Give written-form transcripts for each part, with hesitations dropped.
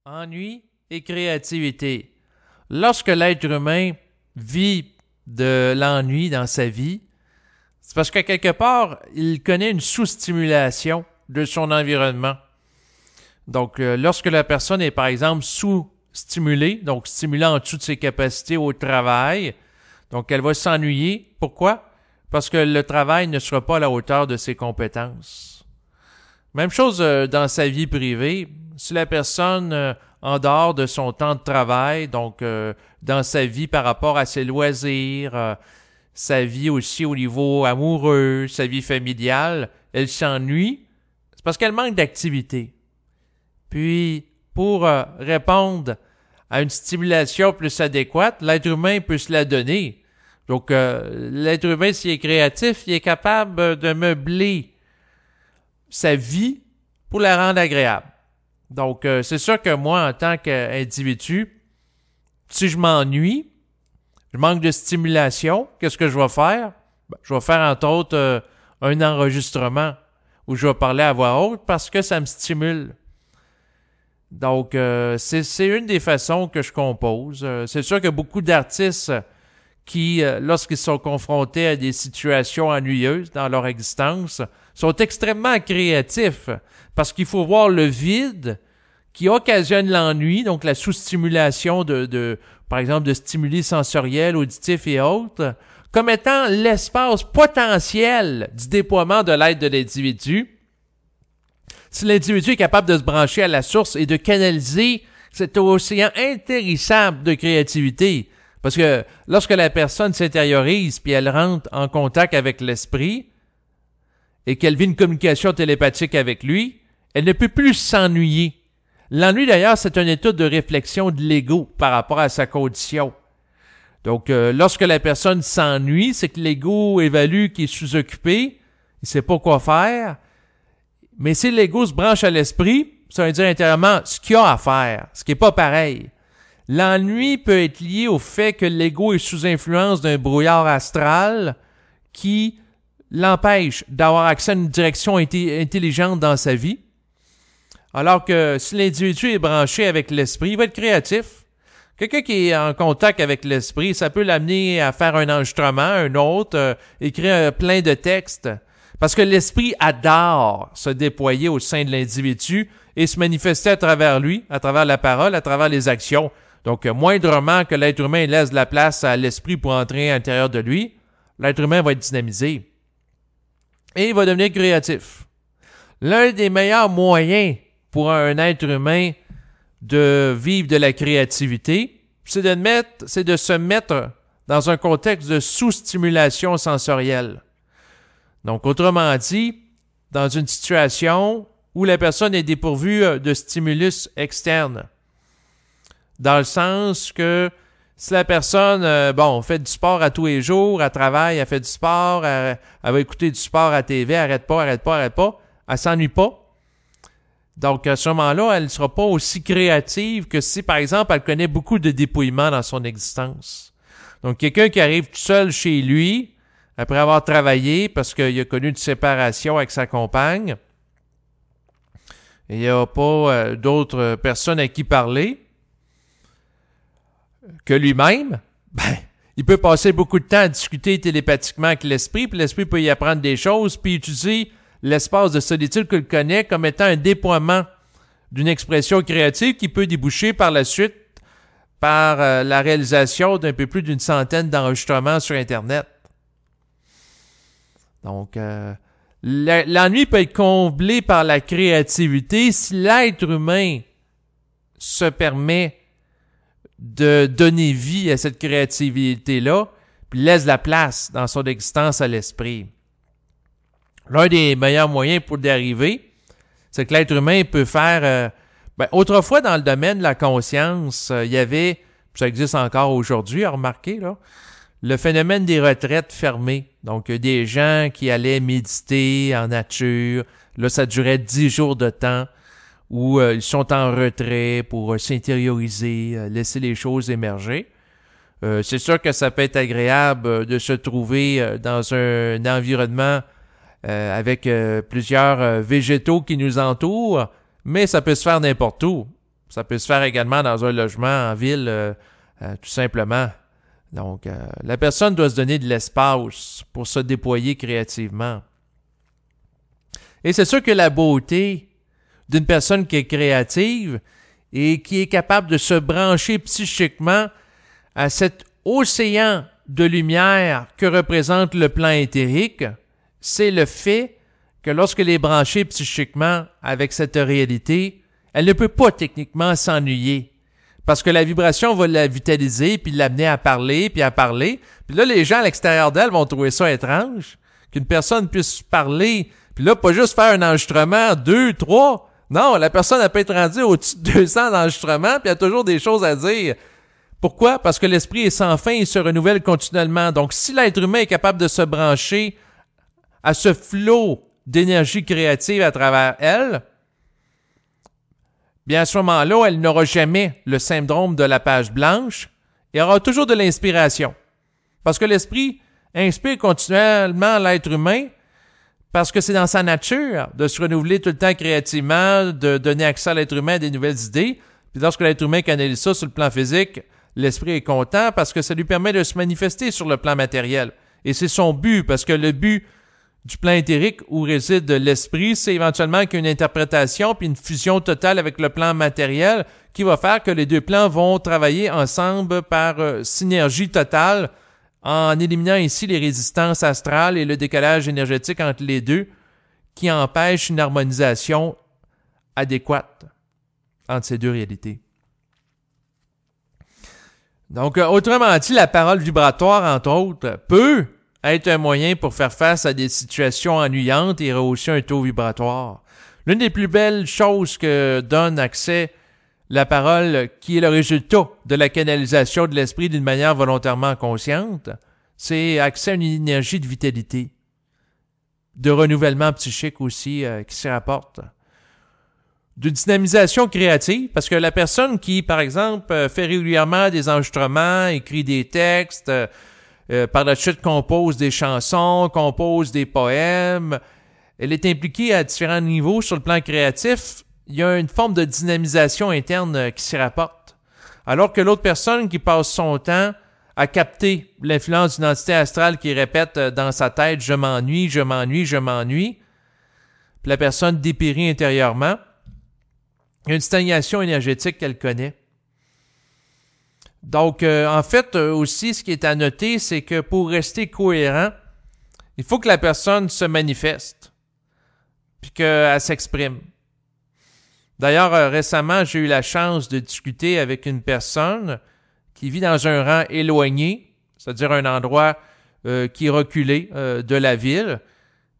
Ennui et créativité. Lorsque l'être humain vit de l'ennui dans sa vie, c'est parce que quelque part, il connaît une sous-stimulation de son environnement. Donc, lorsque la personne est, par exemple, sous-stimulée, donc stimulée en dessous de ses capacités au travail, donc elle va s'ennuyer. Pourquoi? Parce que le travail ne sera pas à la hauteur de ses compétences. Même chose dans sa vie privée. Si la personne, en dehors de son temps de travail, donc dans sa vie par rapport à ses loisirs, sa vie aussi au niveau amoureux, sa vie familiale, elle s'ennuie, c'est parce qu'elle manque d'activité. Puis, pour répondre à une stimulation plus adéquate, l'être humain peut se la donner. Donc, l'être humain, s'il est créatif, il est capable de meubler sa vie pour la rendre agréable. Donc, c'est sûr que moi, en tant qu'individu, si je m'ennuie, je manque de stimulation, qu'est-ce que je vais faire? Ben, je vais faire, entre autres, un enregistrement où je vais parler à voix haute parce que ça me stimule. Donc, c'est une des façons que je compose. C'est sûr que beaucoup d'artistes qui, lorsqu'ils sont confrontés à des situations ennuyeuses dans leur existence, sont extrêmement créatifs parce qu'il faut voir le vide qui occasionne l'ennui, donc la sous-stimulation par exemple, de stimuli sensoriels, auditifs et autres, comme étant l'espace potentiel du déploiement de l'être de l'individu. Si l'individu est capable de se brancher à la source et de canaliser cet océan intarissable de créativité, parce que lorsque la personne s'intériorise puis elle rentre en contact avec l'esprit et qu'elle vit une communication télépathique avec lui, elle ne peut plus s'ennuyer. L'ennui, d'ailleurs, c'est un état de réflexion de l'ego par rapport à sa condition. Donc, lorsque la personne s'ennuie, c'est que l'ego évalue qu'il est sous-occupé, il ne sait pas quoi faire. Mais si l'ego se branche à l'esprit, ça veut dire intérieurement ce qu'il a à faire, ce qui n'est pas pareil. L'ennui peut être lié au fait que l'ego est sous influence d'un brouillard astral qui l'empêche d'avoir accès à une direction intelligente dans sa vie. Alors que si l'individu est branché avec l'esprit, il va être créatif. Quelqu'un qui est en contact avec l'esprit, ça peut l'amener à faire un enregistrement, un autre, écrire plein de textes. Parce que l'esprit adore se déployer au sein de l'individu et se manifester à travers lui, à travers la parole, à travers les actions. Donc, moindrement que l'être humain laisse de la place à l'esprit pour entrer à l'intérieur de lui, l'être humain va être dynamisé. Et il va devenir créatif. L'un des meilleurs moyens pour un être humain de vivre de la créativité, c'est de se mettre dans un contexte de sous-stimulation sensorielle. Donc, autrement dit, dans une situation où la personne est dépourvue de stimulus externe. Dans le sens que si la personne, fait du sport à tous les jours, elle travaille, elle fait du sport, elle va écouter du sport à TV, arrête pas, elle s'ennuie pas. Donc, à ce moment-là, elle ne sera pas aussi créative que si, par exemple, elle connaît beaucoup de dépouillement dans son existence. Donc, quelqu'un qui arrive tout seul chez lui, après avoir travaillé, parce qu'il a connu une séparation avec sa compagne, et il n'y a pas d'autres personnes à qui parler que lui-même, il peut passer beaucoup de temps à discuter télépathiquement avec l'esprit, puis l'esprit peut y apprendre des choses, puis utiliser l'espace de solitude qu'il connaît comme étant un déploiement d'une expression créative qui peut déboucher par la suite par la réalisation d'un peu plus d'une centaine d'enregistrements sur Internet. Donc, l'ennui peut être comblé par la créativité si l'être humain se permet de donner vie à cette créativité-là, puis laisse la place dans son existence à l'esprit. L'un des meilleurs moyens pour y arriver, c'est que l'être humain peut faire... autrefois, dans le domaine de la conscience, il y avait, ça existe encore aujourd'hui, remarquez, là, le phénomène des retraites fermées. Donc, des gens qui allaient méditer en nature. Là, ça durait 10 jours de temps où ils sont en retrait pour s'intérioriser, laisser les choses émerger. C'est sûr que ça peut être agréable de se trouver dans un environnement avec plusieurs végétaux qui nous entourent, mais ça peut se faire n'importe où. Ça peut se faire également dans un logement en ville, tout simplement. Donc, la personne doit se donner de l'espace pour se déployer créativement. Et c'est sûr que la beauté d'une personne qui est créative et qui est capable de se brancher psychiquement à cet océan de lumière que représente le plan éthérique, c'est le fait que lorsqu'elle est branchée psychiquement avec cette réalité, elle ne peut pas techniquement s'ennuyer. Parce que la vibration va la vitaliser, puis l'amener à parler, puis à parler. Puis là, les gens à l'extérieur d'elle vont trouver ça étrange, qu'une personne puisse parler, puis là, pas juste faire un enregistrement, 2, 3. Non, la personne, elle peut être rendue au-dessus de 200 enregistrements, puis elle a toujours des choses à dire. Pourquoi? Parce que l'esprit est sans fin et se renouvelle continuellement. Donc, si l'être humain est capable de se brancher à ce flot d'énergie créative à travers elle, bien à ce moment-là, elle n'aura jamais le syndrome de la page blanche et aura toujours de l'inspiration. Parce que l'esprit inspire continuellement l'être humain parce que c'est dans sa nature de se renouveler tout le temps créativement, de donner accès à l'être humain à des nouvelles idées. Puis lorsque l'être humain canalise ça sur le plan physique, l'esprit est content parce que ça lui permet de se manifester sur le plan matériel. Et c'est son but, parce que le but du plan éthérique où réside l'esprit, c'est éventuellement qu'il y ait une interprétation puis une fusion totale avec le plan matériel qui va faire que les deux plans vont travailler ensemble par synergie totale en éliminant ici les résistances astrales et le décalage énergétique entre les deux qui empêchent une harmonisation adéquate entre ces deux réalités. Donc, autrement dit, la parole vibratoire, entre autres, peut être un moyen pour faire face à des situations ennuyantes et rehausser un taux vibratoire. L'une des plus belles choses que donne accès la parole, qui est le résultat de la canalisation de l'esprit d'une manière volontairement consciente, c'est accès à une énergie de vitalité, de renouvellement psychique aussi qui s'y rapporte. D'une dynamisation créative, parce que la personne qui, par exemple, fait régulièrement des enregistrements, écrit des textes, par la suite compose des chansons, compose des poèmes, elle est impliquée à différents niveaux sur le plan créatif, il y a une forme de dynamisation interne qui s'y rapporte. Alors que l'autre personne qui passe son temps à capter l'influence d'une entité astrale qui répète dans sa tête « je m'ennuie, je m'ennuie, je m'ennuie », puis la personne dépérit intérieurement, il y a une stagnation énergétique qu'elle connaît. Donc, en fait, aussi, ce qui est à noter, c'est que pour rester cohérent, il faut que la personne se manifeste, puis qu'elle s'exprime. D'ailleurs, récemment, j'ai eu la chance de discuter avec une personne qui vit dans un rang éloigné, c'est-à-dire un endroit qui est reculé de la ville.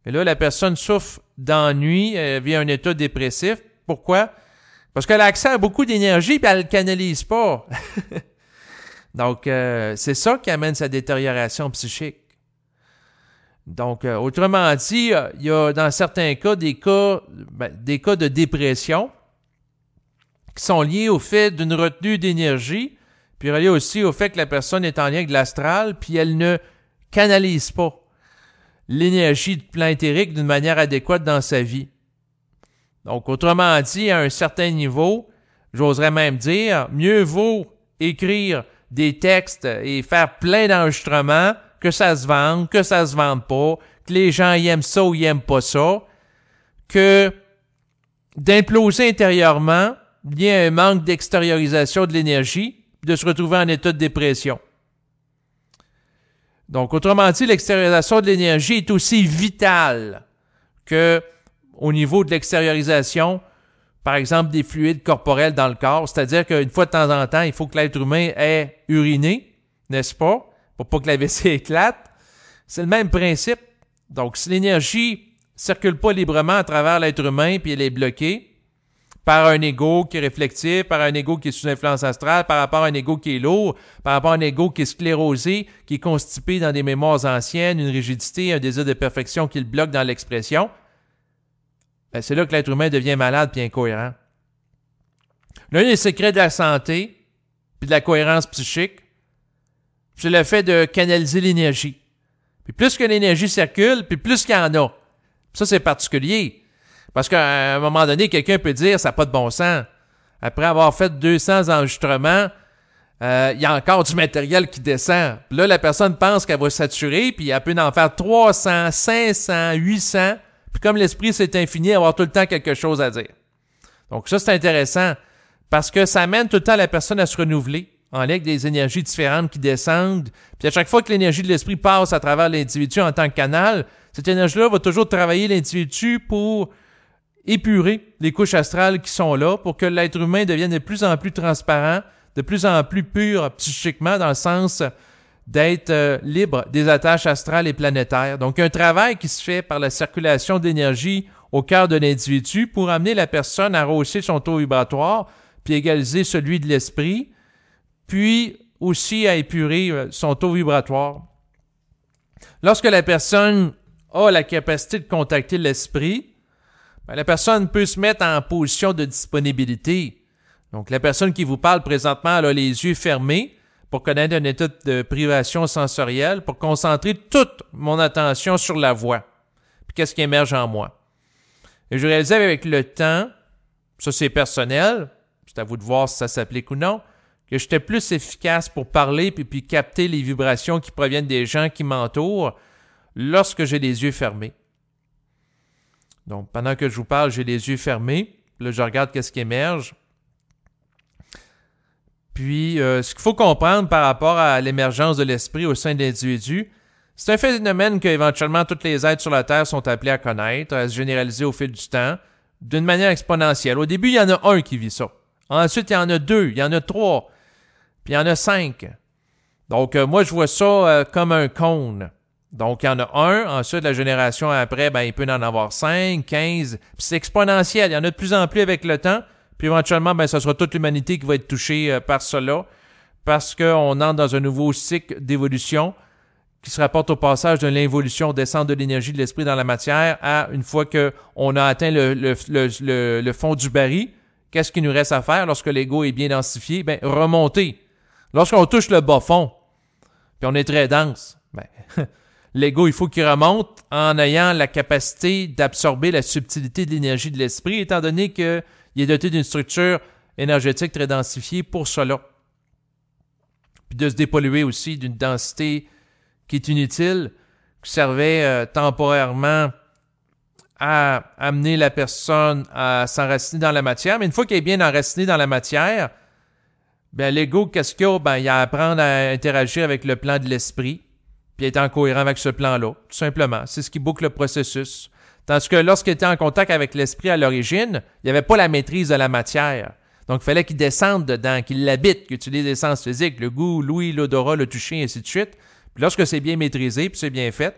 Et là, la personne souffre d'ennui, elle vit un état dépressif. Pourquoi? Parce qu'elle a accès à beaucoup d'énergie et elle ne le canalise pas. Donc, c'est ça qui amène sa détérioration psychique. Donc, autrement dit, il y a dans certains cas des cas de dépression qui sont liés au fait d'une retenue d'énergie, puis reliés aussi au fait que la personne est en lien avec l'astral, puis elle ne canalise pas l'énergie du plan éthérique d'une manière adéquate dans sa vie. Donc, autrement dit, à un certain niveau, j'oserais même dire, mieux vaut écrire des textes et faire plein d'enregistrements, que ça se vende, que ça se vende pas, que les gens y aiment ça ou y aiment pas ça, que d'imploser intérieurement, lié à un manque d'extériorisation de l'énergie, de se retrouver en état de dépression. Donc, autrement dit, l'extériorisation de l'énergie est aussi vitale que au niveau de l'extériorisation, par exemple, des fluides corporels dans le corps. C'est-à-dire qu'une fois de temps en temps, il faut que l'être humain ait uriné, n'est-ce pas? Pour pas que la vessie éclate. C'est le même principe. Donc, si l'énergie circule pas librement à travers l'être humain puis elle est bloquée par un ego qui est réflectif, par un ego qui est sous influence astrale, par rapport à un ego qui est lourd, par rapport à un ego qui est sclérosé, qui est constipé dans des mémoires anciennes, une rigidité, un désir de perfection qui le bloque dans l'expression, ben c'est là que l'être humain devient malade puis incohérent. L'un des secrets de la santé puis de la cohérence psychique, c'est le fait de canaliser l'énergie. Puis plus que l'énergie circule, puis plus qu'il y en a. Puis ça, c'est particulier. Parce qu'à un moment donné, quelqu'un peut dire « ça n'a pas de bon sens ». Après avoir fait 200 enregistrements, il y a encore du matériel qui descend. Puis là, la personne pense qu'elle va saturer, puis elle peut en faire 300, 500, 800. Puis comme l'esprit, c'est infini, avoir tout le temps quelque chose à dire. Donc ça, c'est intéressant parce que ça amène tout le temps la personne à se renouveler en lien avec des énergies différentes qui descendent. Puis à chaque fois que l'énergie de l'esprit passe à travers l'individu en tant que canal, cette énergie-là va toujours travailler l'individu pour épurer les couches astrales qui sont là pour que l'être humain devienne de plus en plus transparent, de plus en plus pur psychiquement dans le sens d'être libre des attaches astrales et planétaires. Donc, un travail qui se fait par la circulation d'énergie au cœur de l'individu pour amener la personne à rehausser son taux vibratoire, puis égaliser celui de l'esprit, puis aussi à épurer son taux vibratoire. Lorsque la personne a la capacité de contacter l'esprit, la personne peut se mettre en position de disponibilité. Donc, la personne qui vous parle présentement, elle a les yeux fermés pour connaître un état de privation sensorielle, pour concentrer toute mon attention sur la voix. Puis qu'est-ce qui émerge en moi? Et je réalisais avec le temps, ça c'est personnel, c'est à vous de voir si ça s'applique ou non, que j'étais plus efficace pour parler puis capter les vibrations qui proviennent des gens qui m'entourent lorsque j'ai les yeux fermés. Donc, pendant que je vous parle, j'ai les yeux fermés. Là, je regarde qu'est-ce qui émerge. Puis, ce qu'il faut comprendre par rapport à l'émergence de l'esprit au sein de l'individu, c'est un phénomène qu'éventuellement tous les êtres sur la Terre sont appelés à connaître, à se généraliser au fil du temps, d'une manière exponentielle. Au début, il y en a un qui vit ça. Ensuite, il y en a 2, il y en a 3, puis il y en a 5. Donc, moi, je vois ça comme un cône. Donc, il y en a un. Ensuite, la génération après, il peut en avoir 5, 15. Puis c'est exponentiel. Il y en a de plus en plus avec le temps. Puis éventuellement, ce sera toute l'humanité qui va être touchée par cela. Parce qu'on entre dans un nouveau cycle d'évolution qui se rapporte au passage de l'involution, descente de l'énergie de l'esprit dans la matière à une fois qu'on a atteint le fond du baril. Qu'est-ce qu'il nous reste à faire lorsque l'ego est bien densifié? Remonter. Lorsqu'on touche le bas fond, puis on est très dense, l'ego, il faut qu'il remonte en ayant la capacité d'absorber la subtilité de l'énergie de l'esprit, étant donné qu'il est doté d'une structure énergétique très densifiée pour cela. Puis de se dépolluer aussi d'une densité qui est inutile, qui servait temporairement à amener la personne à s'enraciner dans la matière. Mais une fois qu'elle est bien enracinée dans la matière, l'ego, qu'est-ce qu'il y a? Il a à apprendre à interagir avec le plan de l'esprit, puis être en cohérent avec ce plan-là, tout simplement. C'est ce qui boucle le processus. Tandis que lorsqu'il était en contact avec l'esprit à l'origine, il n'y avait pas la maîtrise de la matière. Donc, il fallait qu'il descende dedans, qu'il l'habite, qu'il utilise les sens physiques, le goût, l'ouïe, l'odorat, le toucher, et ainsi de suite. Puis lorsque c'est bien maîtrisé, puis c'est bien fait,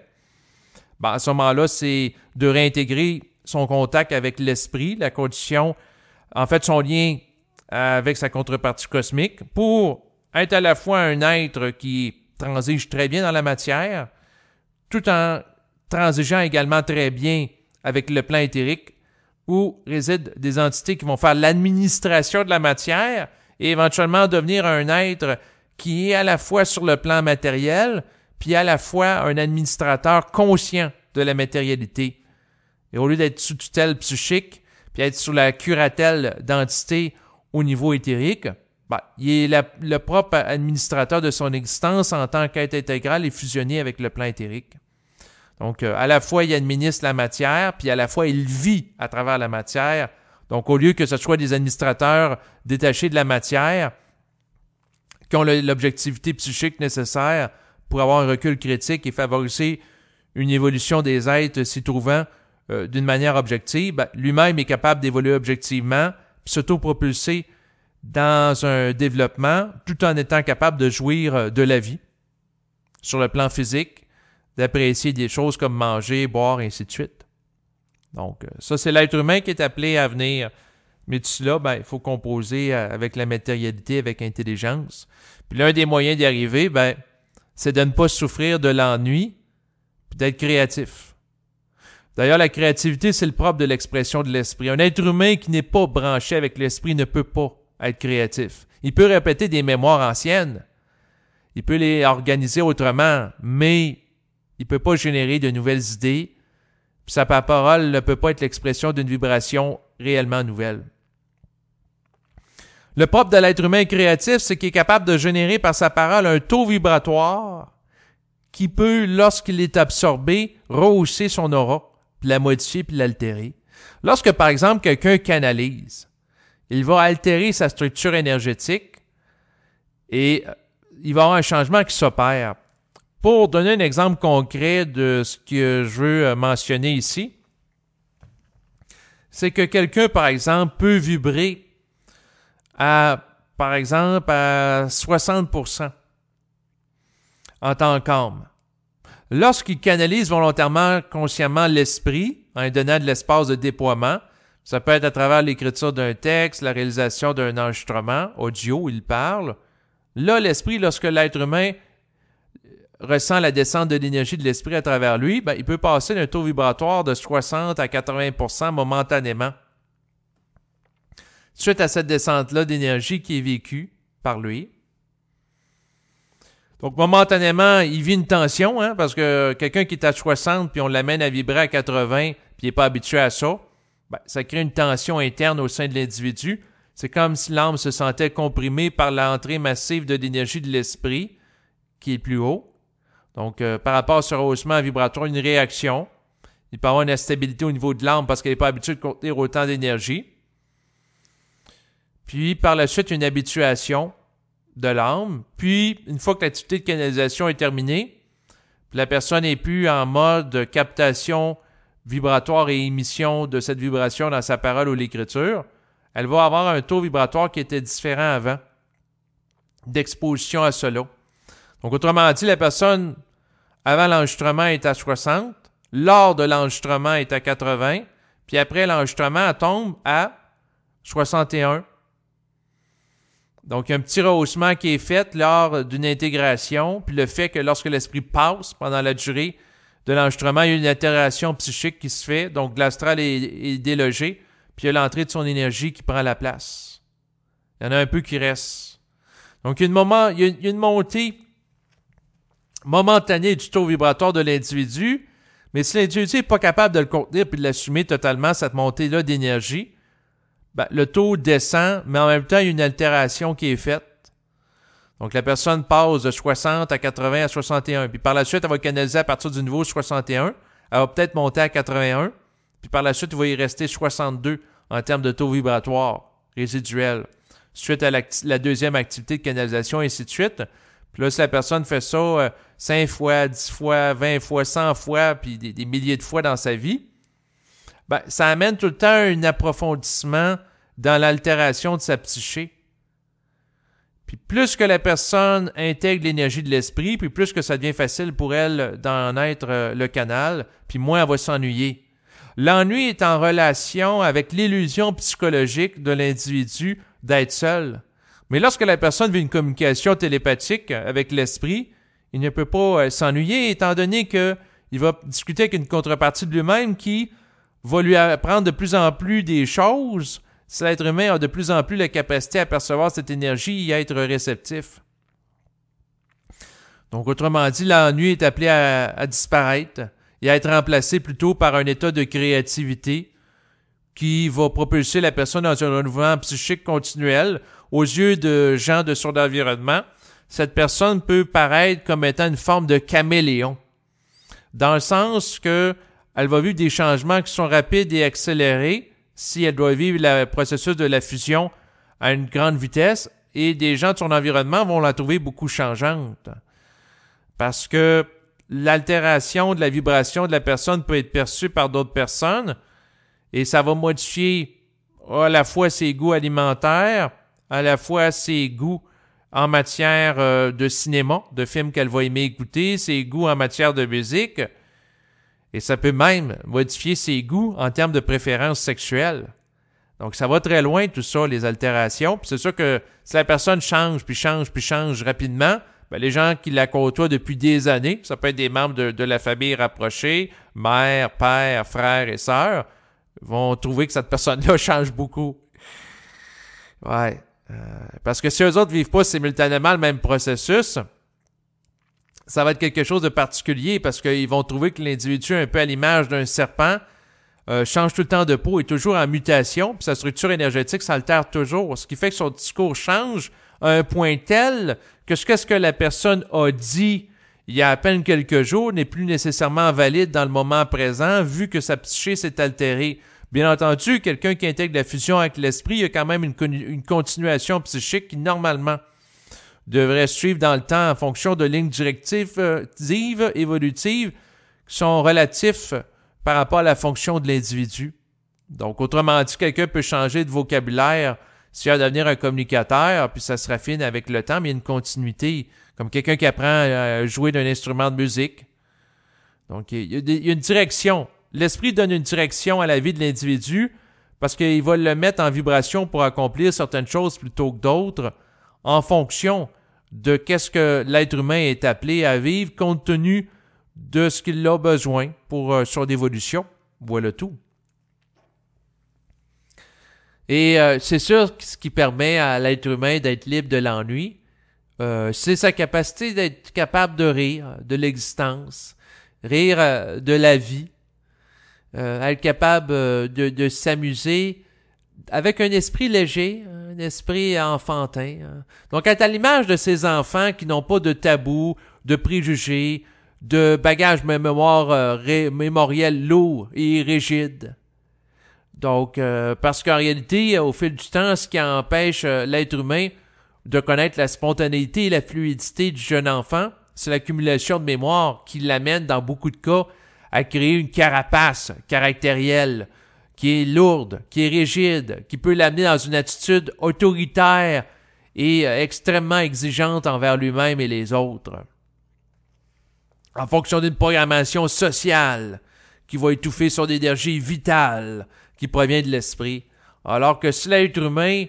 à ce moment-là, c'est de réintégrer son contact avec l'esprit, la condition, en fait, son lien avec sa contrepartie cosmique, pour être à la fois un être qui transige très bien dans la matière, tout en transigeant également très bien avec le plan éthérique, où résident des entités qui vont faire l'administration de la matière et éventuellement devenir un être qui est à la fois sur le plan matériel, puis à la fois un administrateur conscient de la matérialité. Et au lieu d'être sous tutelle psychique, puis être sous la curatelle d'entités au niveau éthérique, il est le propre administrateur de son existence en tant qu'être intégral et fusionné avec le plan éthérique. Donc, à la fois, il administre la matière, puis à la fois, il vit à travers la matière. Donc, au lieu que ce soit des administrateurs détachés de la matière, qui ont l'objectivité psychique nécessaire pour avoir un recul critique et favoriser une évolution des êtres s'y trouvant d'une manière objective, lui-même est capable d'évoluer objectivement, puis s'auto-propulser dans un développement, tout en étant capable de jouir de la vie sur le plan physique, d'apprécier des choses comme manger, boire, et ainsi de suite. Donc, ça, c'est l'être humain qui est appelé à venir. Mais tout cela, il faut composer avec la matérialité, avec intelligence. Puis l'un des moyens d'y arriver, c'est de ne pas souffrir de l'ennui, puis d'être créatif. D'ailleurs, la créativité, c'est le propre de l'expression de l'esprit. Un être humain qui n'est pas branché avec l'esprit ne peut pas être créatif. Il peut répéter des mémoires anciennes, il peut les organiser autrement, mais il ne peut pas générer de nouvelles idées, puis sa parole ne peut pas être l'expression d'une vibration réellement nouvelle. Le propre de l'être humain créatif, c'est qu'il est capable de générer par sa parole un taux vibratoire qui peut, lorsqu'il est absorbé, rehausser son aura, puis la modifier, puis l'altérer. Lorsque, par exemple, quelqu'un canalise, il va altérer sa structure énergétique et il va y avoir un changement qui s'opère. Pour donner un exemple concret de ce que je veux mentionner ici, c'est que quelqu'un, par exemple, peut vibrer par exemple, à 60% en tant qu'âme. Lorsqu'il canalise volontairement, consciemment l'esprit, en lui donnant de l'espace de déploiement, ça peut être à travers l'écriture d'un texte, la réalisation d'un enregistrement audio, il parle. Là, l'esprit, lorsque l'être humain ressent la descente de l'énergie de l'esprit à travers lui, ben, il peut passer d'un taux vibratoire de 60 à 80% momentanément. Suite à cette descente-là d'énergie qui est vécue par lui. Donc, momentanément, il vit une tension, parce que quelqu'un qui est à 60 puis on l'amène à vibrer à 80 puis il n'est pas habitué à ça, ben, ça crée une tension interne au sein de l'individu. C'est comme si l'âme se sentait comprimée par l'entrée massive de l'énergie de l'esprit qui est plus haut. Donc, par rapport à ce rehaussement vibratoire, une réaction. Il peut y avoir une instabilité au niveau de l'âme parce qu'elle n'est pas habituée de contenir autant d'énergie. Puis, par la suite, une habituation de l'âme. Puis, une fois que l'activité de canalisation est terminée, puis la personne n'est plus en mode captation vibratoire et émission de cette vibration dans sa parole ou l'écriture, elle va avoir un taux vibratoire qui était différent avant, d'exposition à cela. Donc, autrement dit, la personne, avant l'enregistrement, est à 60, lors de l'enregistrement, est à 80, puis après l'enregistrement, elle tombe à 61. Donc, il y a un petit rehaussement qui est fait lors d'une intégration, puis le fait que lorsque l'esprit passe pendant la durée de l'enregistrement, il y a une altération psychique qui se fait, donc l'astral est délogé, puis il y a l'entrée de son énergie qui prend la place. Il y en a un peu qui reste. Donc, il y a une montée momentanée du taux vibratoire de l'individu, mais si l'individu n'est pas capable de le contenir puis de l'assumer totalement, cette montée-là d'énergie, ben, le taux descend, mais en même temps, il y a une altération qui est faite. Donc, la personne passe de 60 à 80 à 61. Puis par la suite, elle va canaliser à partir du niveau 61. Elle va peut-être monter à 81. Puis par la suite, il va y rester 62 en termes de taux vibratoire résiduel. Suite à la deuxième activité de canalisation, et ainsi de suite. Puis là, si la personne fait ça 5 fois, 10 fois, 20 fois, 100 fois, puis des milliers de fois dans sa vie, ben, ça amène tout le temps un approfondissement dans l'altération de sa psyché. Puis plus que la personne intègre l'énergie de l'esprit, puis plus que ça devient facile pour elle d'en être le canal, puis moins elle va s'ennuyer. L'ennui est en relation avec l'illusion psychologique de l'individu d'être seul. Mais lorsque la personne vit une communication télépathique avec l'esprit, il ne peut pas s'ennuyer, étant donné qu'il va discuter avec une contrepartie de lui-même qui va lui apprendre de plus en plus des choses. Si l'être humain a de plus en plus la capacité à percevoir cette énergie et à être réceptif. Donc, autrement dit, l'ennui est appelé à disparaître et à être remplacé plutôt par un état de créativité qui va propulser la personne dans un renouvellement psychique continuel. Aux yeux de gens de son environnement, cette personne peut paraître comme étant une forme de caméléon, dans le sens que elle va vivre des changements qui sont rapides et accélérés si elle doit vivre le processus de la fusion à une grande vitesse, et des gens de son environnement vont la trouver beaucoup changeante. Parce que l'altération de la vibration de la personne peut être perçue par d'autres personnes, et ça va modifier à la fois ses goûts alimentaires, à la fois ses goûts en matière de cinéma, de films qu'elle va aimer écouter, ses goûts en matière de musique, et ça peut même modifier ses goûts en termes de préférences sexuelles. Donc, ça va très loin, tout ça, les altérations. Puis c'est sûr que si la personne change, puis change rapidement, ben, les gens qui la côtoient depuis des années, ça peut être des membres de la famille rapprochée, mère, père, frère et sœur, vont trouver que cette personne-là change beaucoup. Ouais. Parce que si eux autres ne vivent pas simultanément le même processus, ça va être quelque chose de particulier parce qu'ils vont trouver que l'individu est un peu à l'image d'un serpent change tout le temps de peau, est toujours en mutation, puis sa structure énergétique s'altère toujours, ce qui fait que son discours change à un point tel que ce que la personne a dit il y a à peine quelques jours n'est plus nécessairement valide dans le moment présent, vu que sa psyché s'est altérée. Bien entendu, quelqu'un qui intègre la fusion avec l'esprit, il y a quand même une continuation psychique qui, normalement, devrait suivre dans le temps en fonction de lignes directives évolutives qui sont relatifs par rapport à la fonction de l'individu. Donc, autrement dit, quelqu'un peut changer de vocabulaire s'il a à devenir un communicateur, puis ça se raffine avec le temps, mais il y a une continuité, comme quelqu'un qui apprend à jouer d'un instrument de musique. Donc, il y a une direction. L'esprit donne une direction à la vie de l'individu parce qu'il va le mettre en vibration pour accomplir certaines choses plutôt que d'autres en fonction de qu'est-ce que l'être humain est appelé à vivre compte tenu de ce qu'il a besoin pour son évolution. Voilà tout. Et c'est sûr ce qui permet à l'être humain d'être libre de l'ennui, c'est sa capacité d'être capable de rire de l'existence, rire de la vie, être capable de s'amuser avec un esprit léger, un esprit enfantin. Donc, être à l'image de ces enfants qui n'ont pas de tabous, de préjugés, de bagages mémoriels lourds et rigides. Donc, parce qu'en réalité, au fil du temps, ce qui empêche l'être humain de connaître la spontanéité et la fluidité du jeune enfant, c'est l'accumulation de mémoire qui l'amène, dans beaucoup de cas, à créer une carapace caractérielle qui est lourde, qui est rigide, qui peut l'amener dans une attitude autoritaire et extrêmement exigeante envers lui-même et les autres. En fonction d'une programmation sociale qui va étouffer son énergie vitale qui provient de l'esprit. Alors que si l'être humain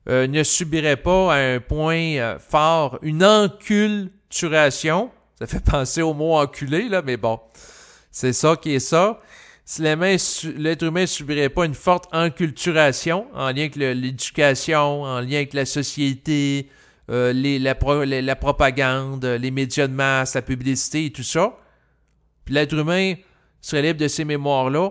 ne subirait pas à un point fort une enculturation, ça fait penser au mot enculé, là, mais bon, c'est ça qui est ça. Si l'être humain ne subirait pas une forte enculturation en lien avec l'éducation, en lien avec la société, la propagande, les médias de masse, la publicité et tout ça, puis l'être humain serait libre de ces mémoires-là,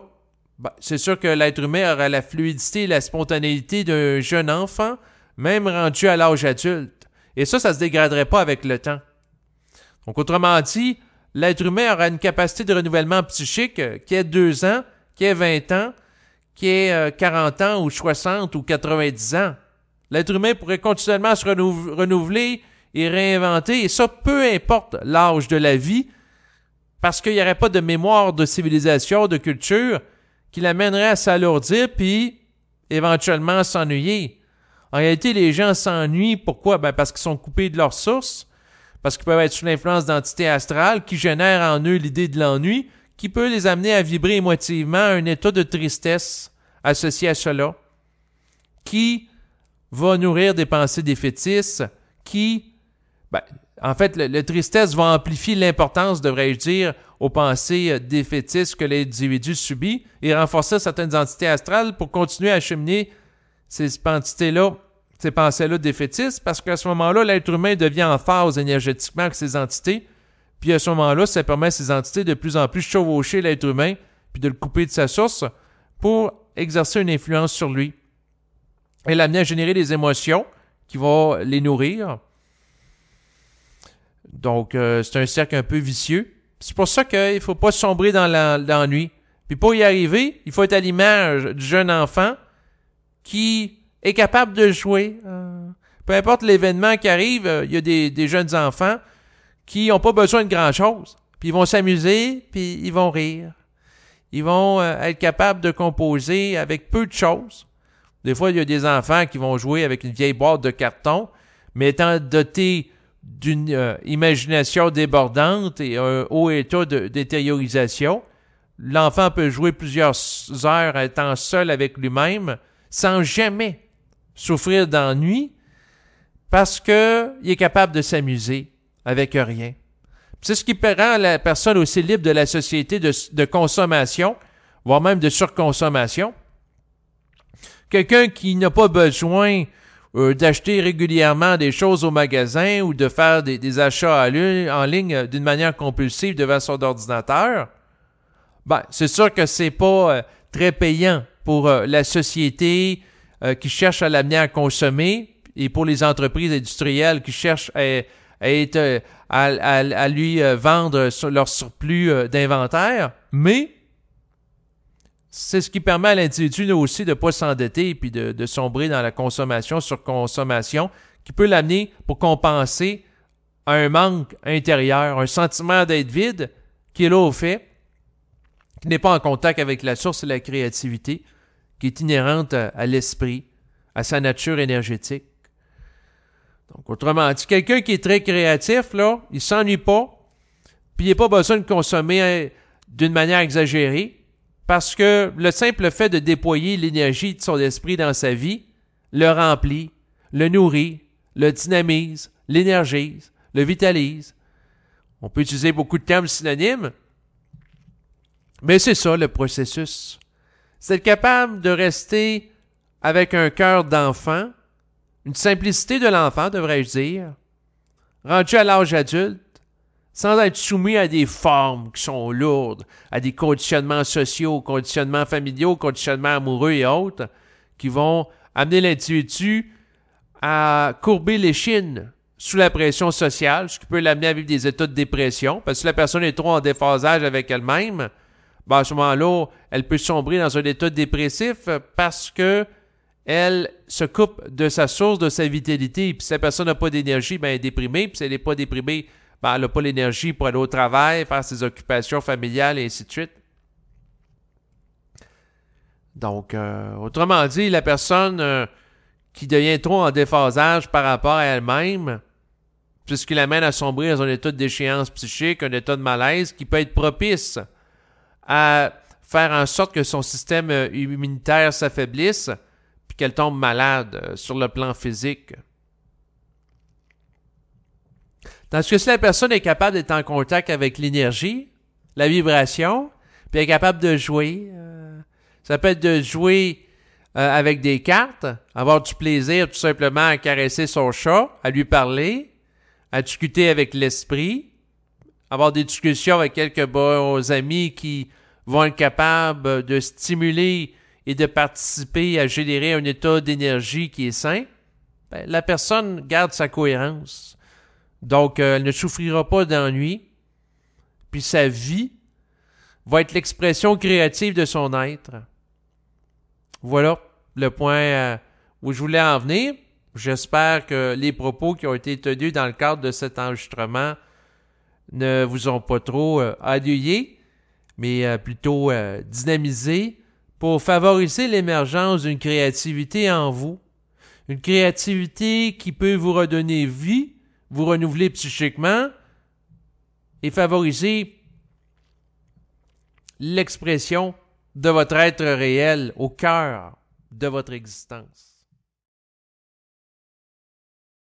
ben, c'est sûr que l'être humain aura la fluidité et la spontanéité d'un jeune enfant, même rendu à l'âge adulte. Et ça se dégraderait pas avec le temps. Donc, autrement dit, l'être humain aura une capacité de renouvellement psychique qui ait 2 ans, qui ait 20 ans, qui ait 40 ans ou 60 ou 90 ans. L'être humain pourrait continuellement se renouveler et réinventer, et ça, peu importe l'âge de la vie, parce qu'il n'y aurait pas de mémoire de civilisation, de culture, qui l'amènerait à s'alourdir, puis éventuellement à s'ennuyer. En réalité, les gens s'ennuient. Pourquoi? Ben parce qu'ils sont coupés de leurs sources, parce qu'ils peuvent être sous l'influence d'entités astrales qui génèrent en eux l'idée de l'ennui, qui peut les amener à vibrer émotivement à un état de tristesse associé à cela, qui va nourrir des pensées défaitistes, qui, en fait, le tristesse va amplifier l'importance, devrais-je dire, aux pensées défaitistes que l'individu subit et renforcer certaines entités astrales pour continuer à acheminer ces pensées-là défaitistes, parce qu'à ce moment-là, l'être humain devient en phase énergétiquement avec ces entités, puis à ce moment-là, ça permet à ces entités de plus en plus chevaucher l'être humain, puis de le couper de sa source pour exercer une influence sur lui. Et l'amener à générer des émotions qui vont les nourrir. Donc, c'est un cercle un peu vicieux. C'est pour ça qu'il ne faut pas sombrer dans l'ennui. Puis pour y arriver, il faut être à l'image du jeune enfant qui est capable de jouer. Peu importe l'événement qui arrive, il y a des jeunes enfants qui n'ont pas besoin de grand-chose. Puis ils vont s'amuser, puis ils vont rire. Ils vont être capables de composer avec peu de choses. Des fois, il y a des enfants qui vont jouer avec une vieille boîte de carton, mais étant dotés d'une imagination débordante et un haut état d'intériorisation, l'enfant peut jouer plusieurs heures étant seul avec lui-même sans jamais souffrir d'ennui parce qu'il est capable de s'amuser avec rien. C'est ce qui rend la personne aussi libre de la société de consommation, voire même de surconsommation. Quelqu'un qui n'a pas besoin d'acheter régulièrement des choses au magasin ou de faire des achats en ligne d'une manière compulsive devant son ordinateur, c'est sûr que c'est pas très payant pour la société qui cherche à l'amener à consommer et pour les entreprises industrielles qui cherchent à lui vendre leur surplus d'inventaire, mais c'est ce qui permet à l'individu aussi de ne pas s'endetter et puis de sombrer dans la consommation, surconsommation, qui peut l'amener pour compenser un manque intérieur, un sentiment d'être vide qui est là au fait, qui n'est pas en contact avec la source de la créativité, qui est inhérente à l'esprit, à sa nature énergétique. Donc, autrement dit, quelqu'un qui est très créatif, là, il s'ennuie pas, puis il n'a pas besoin de consommer d'une manière exagérée, parce que le simple fait de déployer l'énergie de son esprit dans sa vie le remplit, le nourrit, le dynamise, l'énergise, le vitalise. On peut utiliser beaucoup de termes synonymes, mais c'est ça le processus. C'est être capable de rester avec un cœur d'enfant, une simplicité de l'enfant, devrais-je dire, rendu à l'âge adulte, sans être soumis à des formes qui sont lourdes, à des conditionnements sociaux, conditionnements familiaux, conditionnements amoureux et autres, qui vont amener l'individu à courber l'échine sous la pression sociale, ce qui peut l'amener à vivre des états de dépression, parce que si la personne est trop en déphasage avec elle-même, ben à ce moment-là, elle peut sombrer dans un état dépressif parce que elle se coupe de sa source, de sa vitalité, puis si la personne n'a pas d'énergie, ben elle est déprimée, puis si elle n'est pas déprimée, ben elle n'a pas l'énergie pour aller au travail, faire ses occupations familiales, et ainsi de suite. Donc, autrement dit, la personne qui devient trop en déphasage par rapport à elle-même, puisqu'il l'amène à sombrer dans un état de déchéance psychique, un état de malaise qui peut être propice à faire en sorte que son système immunitaire s'affaiblisse, puis qu'elle tombe malade sur le plan physique. Tandis que si la personne est capable d'être en contact avec l'énergie, la vibration, puis elle est capable de jouer, ça peut être de jouer avec des cartes, avoir du plaisir tout simplement à caresser son chat, à lui parler, à discuter avec l'esprit, avoir des discussions avec quelques bons amis qui vont être capables de stimuler et de participer à générer un état d'énergie qui est sain, ben, la personne garde sa cohérence. Donc, elle ne souffrira pas d'ennui, puis sa vie va être l'expression créative de son être. Voilà le point où je voulais en venir. J'espère que les propos qui ont été tenus dans le cadre de cet enregistrement ne vous ont pas trop ennuyé, mais plutôt dynamisé pour favoriser l'émergence d'une créativité en vous. Une créativité qui peut vous redonner vie, vous renouveler psychiquement et favoriser l'expression de votre être réel au cœur de votre existence.